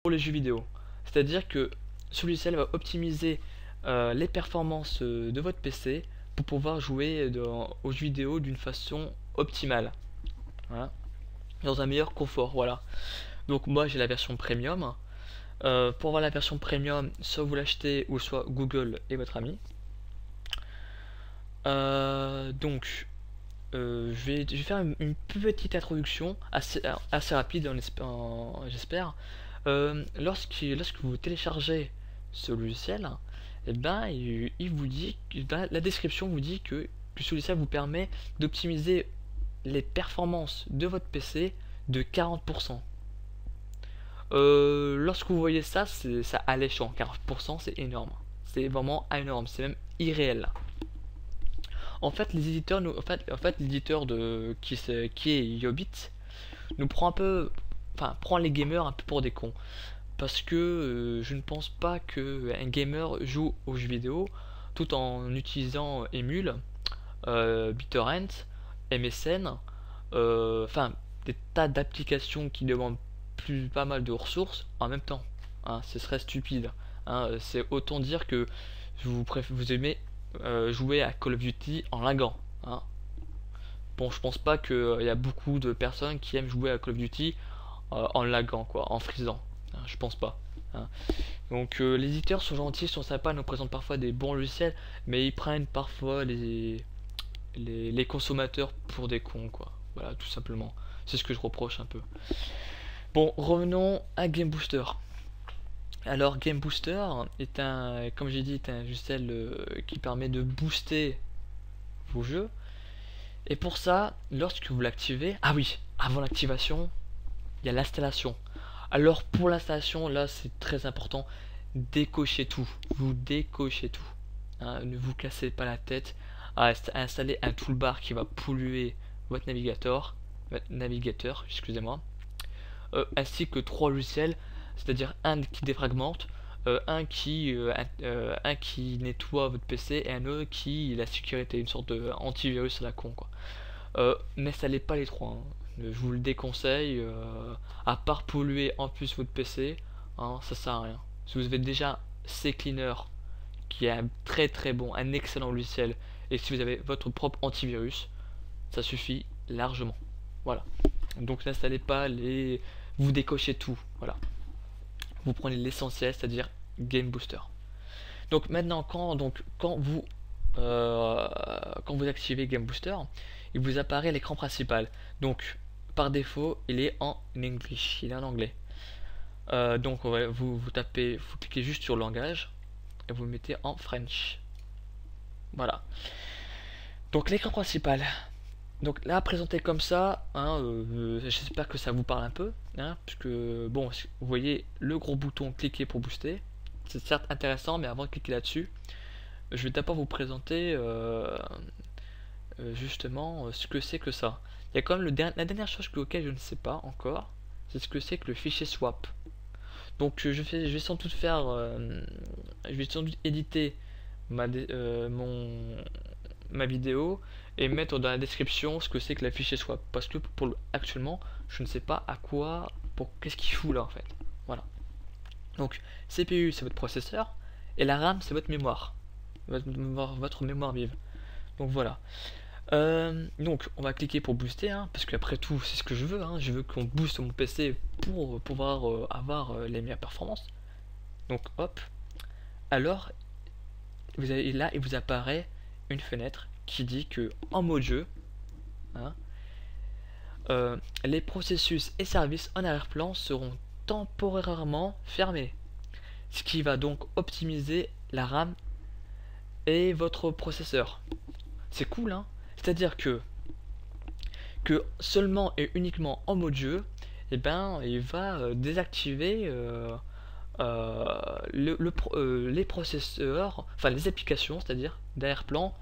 pour les jeux vidéo. C'est-à-dire que ce logiciel va optimiser les performances de votre PC pour pouvoir jouer aux jeux vidéo d'une façon optimale, voilà, dans un meilleur confort. Voilà. Donc moi j'ai la version premium. Pour avoir la version premium, soit vous l'achetez ou soit Google est votre ami. Je vais faire une petite introduction assez rapide, j'espère. Lorsque vous téléchargez ce logiciel, eh ben, il vous dit, la description vous dit que ce logiciel vous permet d'optimiser les performances de votre PC de 40%. Lorsque vous voyez ça, c'est ça alléchant. 40%, c'est énorme. C'est vraiment énorme. C'est même irréel. En fait, les éditeurs, l'éditeur qui est Yobit nous prend un peu, enfin, prend les gamers un peu pour des cons. Parce que je ne pense pas que un gamer joue aux jeux vidéo tout en utilisant Emule, BitTorrent, MSN, enfin des tas d'applications qui demandent pas mal de ressources en même temps. Hein, ce serait stupide. Hein, c'est autant dire que vous aimez jouer à Call of Duty en laguant. Hein. Bon, je pense pas qu'il y a beaucoup de personnes qui aiment jouer à Call of Duty en laguant, quoi, en freezant. Hein, je pense pas. Hein. Donc les éditeurs sont gentils, sont sympas, nous présentent parfois des bons logiciels, mais ils prennent parfois les consommateurs pour des cons, quoi. Voilà, tout simplement. C'est ce que je reproche un peu. Bon, revenons à Game Booster. Alors Game Booster est comme j'ai dit, est un logiciel qui permet de booster vos jeux. Et pour ça, lorsque vous l'activez, ah oui, avant l'activation, il y a l'installation. Alors pour l'installation, là c'est très important, décochez tout. Vous décochez tout. Hein, ne vous cassez pas la tête à installer un toolbar qui va polluer votre navigateur, excusez-moi, ainsi que 3 logiciels, c'est-à-dire un qui défragmente, un qui nettoie votre PC et un autre qui la sécurité, une sorte de antivirus à la con, quoi. N'installez pas les trois, hein. Je vous le déconseille, à part polluer en plus votre PC, hein, ça sert à rien. Si vous avez déjà CCleaner qui est un très bon, un excellent logiciel, et si vous avez votre propre antivirus, ça suffit largement. Voilà. Donc n'installez pas vous décochez tout. Voilà. Vous prenez l'essentiel, c'est-à-dire Game Booster. Donc maintenant, quand vous activez Game Booster, il vous apparaît l'écran principal. Donc par défaut, il est en English, il est en anglais. Donc vous cliquez juste sur langage et vous le mettez en French. Voilà. Donc l'écran principal. Donc là, présenté comme ça, hein, j'espère que ça vous parle un peu, hein, puisque bon, vous voyez le gros bouton cliquer pour booster. C'est certes intéressant, mais avant de cliquer là-dessus, je vais d'abord vous présenter justement ce que c'est que ça. Il y a quand même la dernière chose auquel je ne sais pas encore, c'est ce que c'est que le fichier swap. Donc je vais sans doute je vais sans doute éditer ma vidéo et mettre dans la description ce que c'est que la fichier swap, parce que actuellement je ne sais pas qu'est-ce qu'il fout là en fait. Voilà. Donc CPU c'est votre processeur et la RAM c'est votre mémoire, votre mémoire vive. Donc voilà. Donc on va cliquer pour booster, hein, parce qu'après tout c'est ce que je veux, hein, je veux qu'on booste mon PC pour pouvoir avoir les meilleures performances. Donc hop, alors là il vous apparaît une fenêtre qui dit que en mode jeu, hein, les processus et services en arrière-plan seront temporairement fermés, ce qui va donc optimiser la RAM et votre processeur. C'est cool, hein. C'est-à-dire que seulement et uniquement en mode jeu, et ben il va désactiver les processeurs, enfin les applications, c'est-à-dire d'arrière-plan,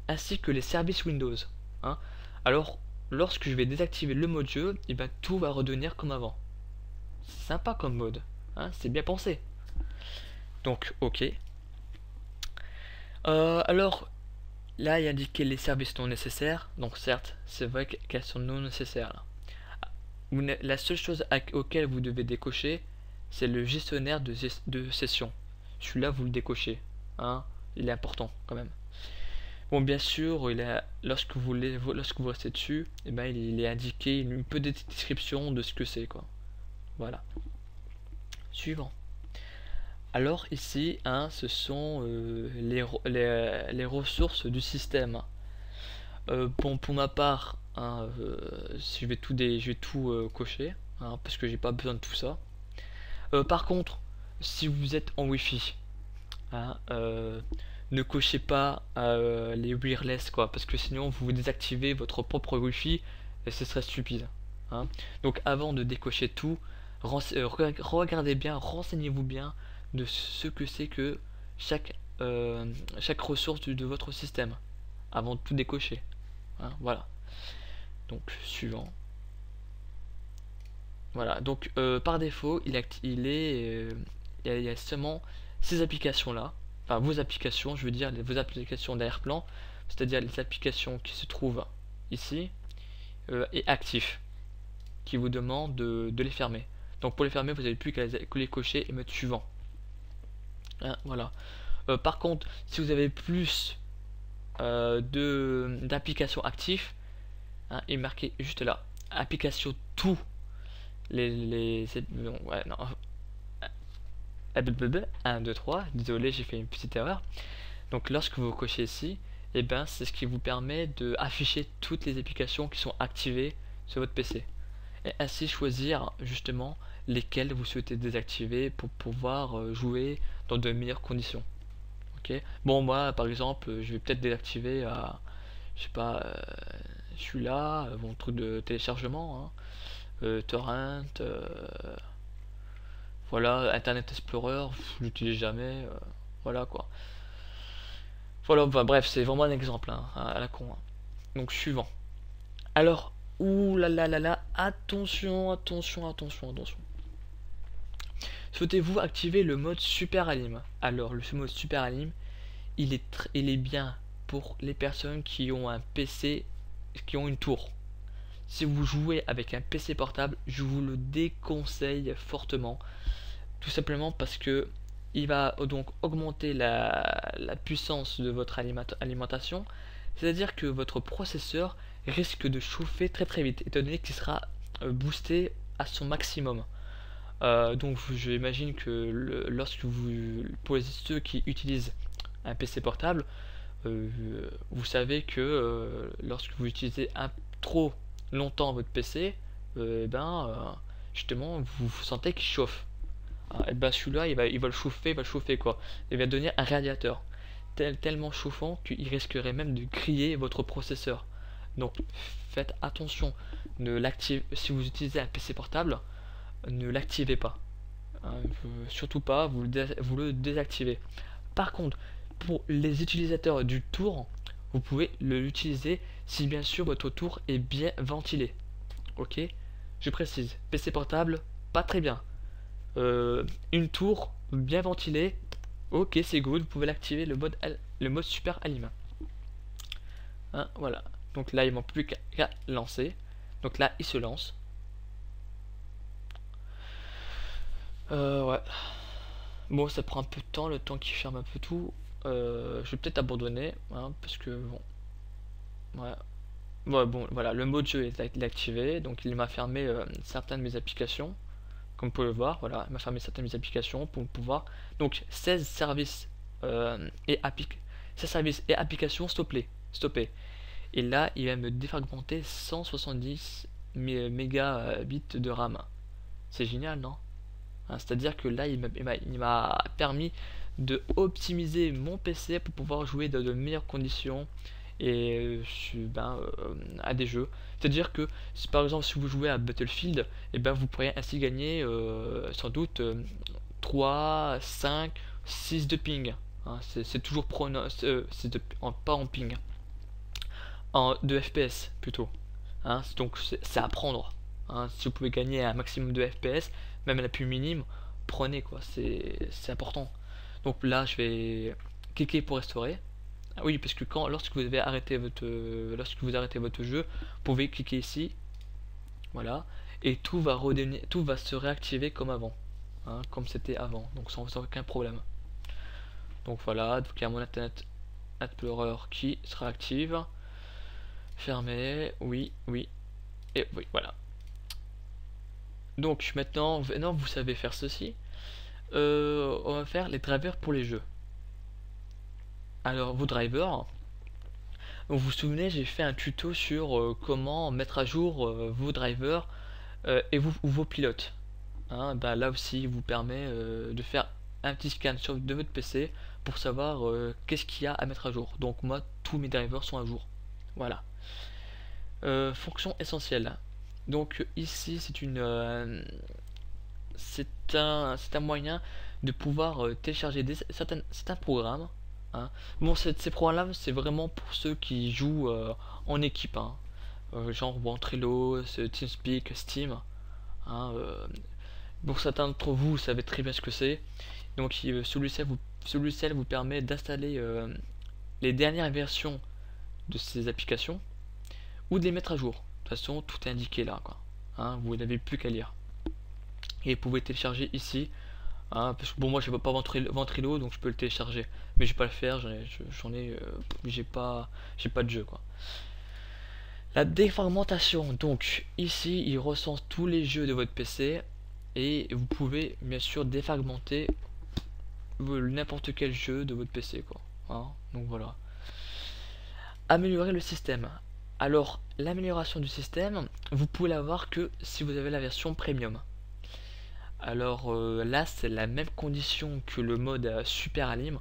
ainsi que les services Windows. Hein. Alors, lorsque je vais désactiver le mode jeu, et ben tout va redevenir comme avant. C'est sympa comme mode, hein, c'est bien pensé. Donc, ok. Alors, là, il y a indiqué les services non nécessaires. Donc, certes, c'est vrai qu'elles sont non nécessaires. Là. La seule chose auquel vous devez décocher, c'est le gestionnaire de session. Celui-là, vous le décochez, hein, il est important quand même. Bon, bien sûr, lorsque vous restez dessus, et ben, il est indiqué une petite description de ce que c'est, quoi. Voilà. Suivant. Alors ici, hein, ce sont les ressources du système. Bon, pour ma part, hein, je vais tout cocher, hein, parce que j'ai pas besoin de tout ça. Par contre, si vous êtes en Wi-Fi, hein, ne cochez pas les wireless, quoi, parce que sinon vous désactivez votre propre Wi-Fi et ce serait stupide, hein. Donc avant de décocher tout, regardez bien, renseignez-vous bien de ce que c'est que chaque ressource de votre système avant de tout décocher, hein, voilà. Donc suivant. Voilà, donc par défaut, il y a seulement ces applications là, enfin vos applications, je veux dire vos applications d'Airplan, c'est-à-dire les applications qui se trouvent ici et actifs, qui vous demandent de les fermer. Donc pour les fermer, vous n'avez plus qu'à les cocher et mettre suivant. Hein, voilà. Par contre, si vous avez plus d'applications actives, hein, et marqué juste là, application tout ouais, non. 1, 2, 3, désolé, j'ai fait une petite erreur. Donc lorsque vous cochez ici, et ben c'est ce qui vous permet de afficher toutes les applications qui sont activées sur votre PC. Et ainsi choisir justement lesquelles vous souhaitez désactiver pour pouvoir jouer dans de meilleures conditions. Ok. Bon, moi par exemple, je vais peut-être désactiver je sais pas, celui-là, mon truc de téléchargement, hein, torrent, voilà, Internet Explorer, je l'utilise jamais, voilà quoi. Voilà, bah, bref, c'est vraiment un exemple, hein, à la con, hein. Donc suivant. Alors, ouh là là là là, attention, attention, attention, attention. Souhaitez-vous activer le mode Super Alim? Alors, le mode Super Alim, il est bien pour les personnes qui ont un PC, qui ont une tour. Si vous jouez avec un PC portable, je vous le déconseille fortement. Tout simplement parce que il va donc augmenter la puissance de votre alimentation. C'est-à-dire que votre processeur risque de chauffer très très vite, étant donné qu'il sera boosté à son maximum. Donc j'imagine que pour ceux qui utilisent un PC portable, vous savez que lorsque vous utilisez trop longtemps votre PC, justement vous sentez qu'il chauffe. Et ben celui-là il va le chauffer quoi. Il va devenir un radiateur tellement chauffant qu'il risquerait même de griller votre processeur. Donc faites attention, si vous utilisez un PC portable, ne l'activez pas, hein, surtout pas, vous le désactivez. Par contre, pour les utilisateurs du tour, vous pouvez l'utiliser si bien sûr votre tour est bien ventilé. Ok, je précise, PC portable pas très bien. Une tour bien ventilée, ok, c'est good, vous pouvez l'activer, le mode Super Alim, hein, voilà. Donc là il manque plus qu'à lancer. Donc là il se lance. Ouais. Bon, ça prend un peu de temps, le temps qu'il ferme un peu tout. Je vais peut-être abandonner, hein, parce que bon. Ouais. Ouais, bon, voilà, le mode jeu est activé, donc il m'a fermé certaines de mes applications. Comme vous pouvez le voir, voilà, il m'a fermé certaines de mes applications pour pouvoir. Donc 16 services et 16 services et applications stoppés. Et là, il va me défragmenter 170 mégabits de RAM. C'est génial, non? Hein, c'est-à-dire que là, il m'a permis de optimiser mon PC pour pouvoir jouer dans de meilleures conditions et à des jeux. C'est-à-dire que par exemple si vous jouez à Battlefield, et ben vous pourrez ainsi gagner sans doute 3, 5, 6 de ping. Hein, c'est toujours pas en ping, de FPS plutôt. Hein, donc c'est à prendre. Hein, si vous pouvez gagner un maximum de FPS, même la plus minime, prenez quoi, c'est important. Donc là je vais cliquer pour restaurer. Ah oui, parce que lorsque vous arrêtez votre jeu, vous pouvez cliquer ici, voilà, et tout va se réactiver comme avant. hein, comme c'était avant, donc sans aucun problème. Donc voilà, donc il y a mon Internet Explorer qui sera active. Fermé, oui, oui, et oui, voilà. Donc maintenant vous savez faire ceci. On va faire les drivers pour les jeux. Alors vos drivers, vous vous souvenez, j'ai fait un tuto sur comment mettre à jour vos drivers et vos pilotes. Hein, bah, là aussi, il vous permet de faire un petit scan de votre PC pour savoir qu'est-ce qu'il y a à mettre à jour. Donc moi, tous mes drivers sont à jour. Voilà. Fonction essentielle. Donc ici, c'est un moyen de pouvoir télécharger certains programmes. Hein. Bon, ces programmes-là, c'est vraiment pour ceux qui jouent en équipe, hein. Genre Ventrilo, TeamSpeak, Steam. Hein, pour certains d'entre vous, vous savez très bien ce que c'est. Donc ce logiciel vous permet d'installer les dernières versions de ces applications ou de les mettre à jour. De toute façon, tout est indiqué là, quoi. Hein, vous n'avez plus qu'à lire. Et vous pouvez télécharger ici. Hein, parce que bon, moi je ne pas Ventrilo, donc je peux le télécharger, mais je vais pas le faire. J'ai pas de jeu, quoi. La défragmentation, donc ici il recense tous les jeux de votre PC et vous pouvez bien sûr défragmenter n'importe quel jeu de votre PC, quoi. Hein, donc voilà. Améliorer le système. Alors l'amélioration du système, vous pouvez l'avoir que si vous avez la version premium. Alors là c'est la même condition que le mode super alim.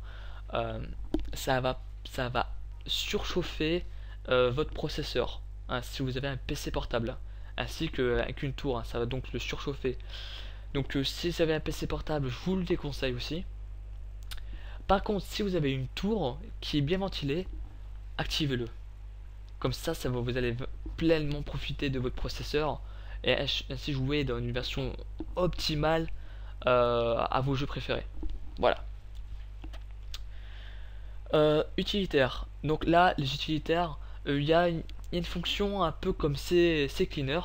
Ça va surchauffer votre processeur, hein, si vous avez un PC portable, ainsi qu'avec une tour, hein, ça va donc le surchauffer. Donc si vous avez un PC portable, je vous le déconseille aussi. Par contre, si vous avez une tour qui est bien ventilée, activez-le. Comme ça, vous allez pleinement profiter de votre processeur et ainsi jouer dans une version optimale à vos jeux préférés. Voilà. Utilitaire. Donc là, les utilitaires, il y a une fonction un peu comme CCleaner.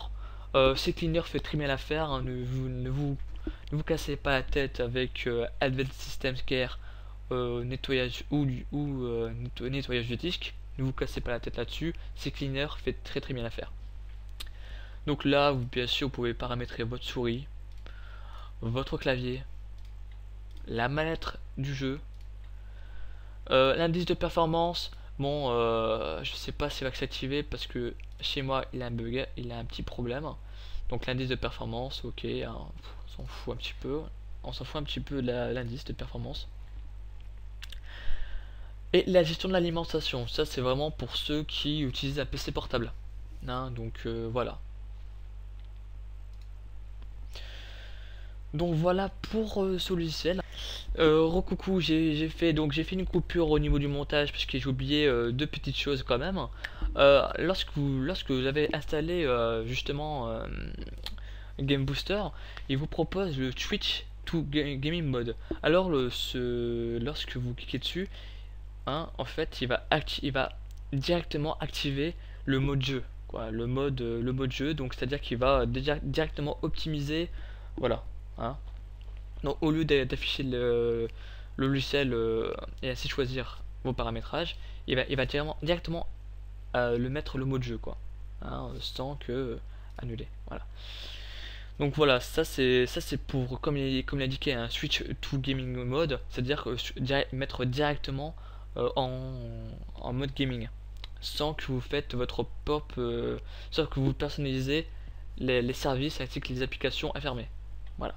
CCleaner fait très bien l'affaire, hein, ne vous cassez pas la tête avec Advanced System Care, nettoyage nettoyage de disque. Ne vous cassez pas la tête là-dessus. CCleaner fait très bien l'affaire. Donc là, bien sûr, vous pouvez paramétrer votre souris, votre clavier, la manette du jeu, l'indice de performance. Bon, je sais pas s'il va s'activer parce que chez moi il a un bug, il a un petit problème. Donc l'indice de performance, ok, hein, on s'en fout un petit peu. On s'en fout un petit peu de l'indice de performance. Et la gestion de l'alimentation, ça c'est vraiment pour ceux qui utilisent un PC portable. Hein, donc voilà. Donc voilà pour ce logiciel. Recoucou, j'ai fait une coupure au niveau du montage parce que j'ai oublié deux petites choses quand même. Lorsque vous avez installé justement Game Booster, il vous propose le Switch to Gaming Mode. Alors lorsque vous cliquez dessus, hein, en fait il va directement activer le mode jeu, quoi, le mode jeu. Donc c'est à dire qu'il va directement optimiser, voilà, hein. Donc au lieu d'afficher le logiciel et ainsi choisir vos paramétrages, il va directement le mettre le mode jeu, quoi, hein, sans que annuler, voilà. Donc voilà, ça c'est pour, comme il est indiqué, un switch to gaming mode, c'est à dire mettre directement en mode gaming, sans que vous faites votre pop, sans que vous personnalisez les services ainsi que les applications à fermer, voilà.